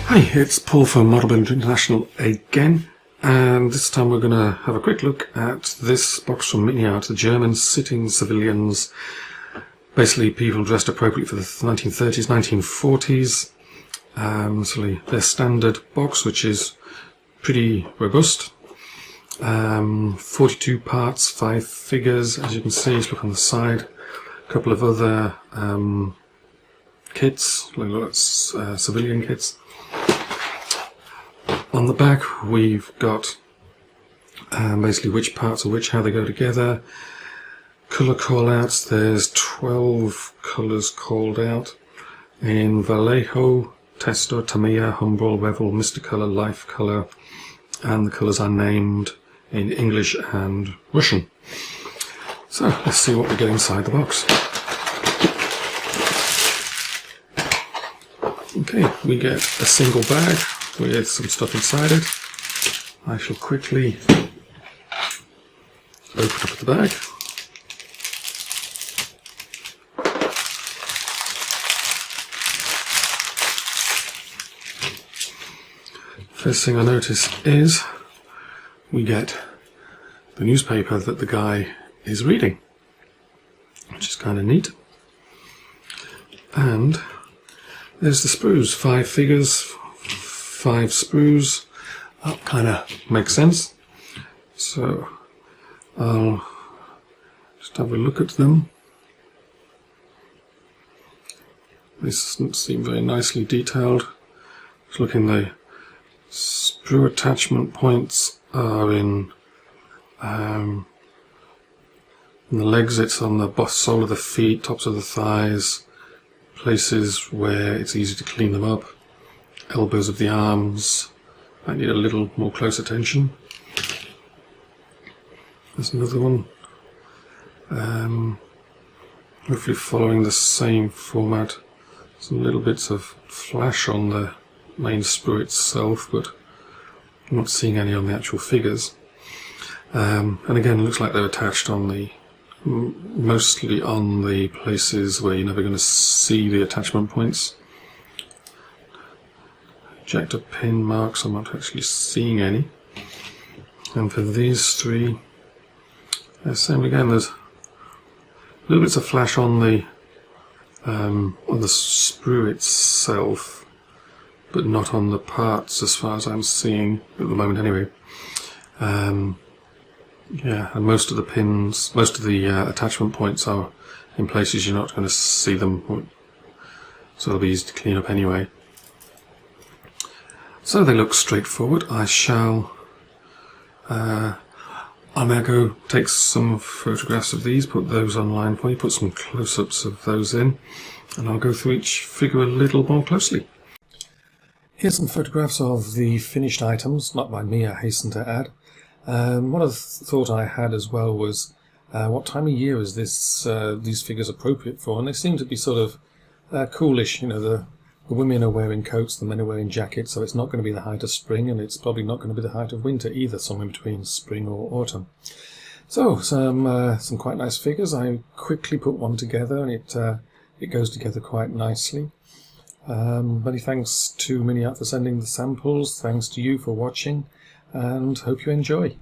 Hi, it's Paul from Model Builder International again, and this time we're going to have a quick look at this box from MiniArt, the German sitting civilians, basically people dressed appropriately for the 1930s, 1940s. So their standard box, which is pretty robust. 42 parts, 5 figures, as you can see. Look on the side. A couple of other kits, civilian kits. On the back we've got basically which parts are which, how they go together. Colour call-outs, there's 12 colours called out in Vallejo, Testo, Tamiya, Humbrol, Revel, Mr. Colour, Life Colour, and the colours are named in English and Russian. So let's see what we get inside the box. Okay, we get a single bag with some stuff inside it. I shall quickly open up the bag. First thing I notice is we get the newspaper that the guy is reading, which is kind of neat. And there's the sprues, 5 figures, 5 sprues. That kind of makes sense. So I'll just have a look at them. This doesn't seem very nicely detailed. Just looking, the sprue attachment points are in the legs. It's on the sole of the feet, tops of the thighs, places where it's easy to clean them up, elbows of the arms. I need a little more close attention. There's another one. Hopefully following the same format. Some little bits of flash on the main sprue itself, but I'm not seeing any on the actual figures. And again, it looks like they're attached on the mostly on the places where you're never going to see the attachment points. Ejector pin marks, I'm not actually seeing any. And for these 3, same again. There's little bits of flash on the sprue itself, but not on the parts as far as I'm seeing at the moment anyway. Yeah, and most of the pins, most of the attachment points are in places you're not going to see them, so they'll be easy to clean up anyway. So they look straightforward. I'll now go take some photographs of these, put those online for you, put some close-ups of those in, and I'll go through each figure a little more closely. Here's some photographs of the finished items, not by me, I hasten to add. One of the thought I had as well was what time of year is these figures appropriate for, and they seem to be sort of coolish. You know, the women are wearing coats, the men are wearing jackets, so it's not going to be the height of spring, and it's probably not going to be the height of winter either, somewhere between spring or autumn. So some quite nice figures. I quickly put one together, and it goes together quite nicely. Many thanks to MiniArt for sending the samples. Thanks to you for watching, and hope you enjoy.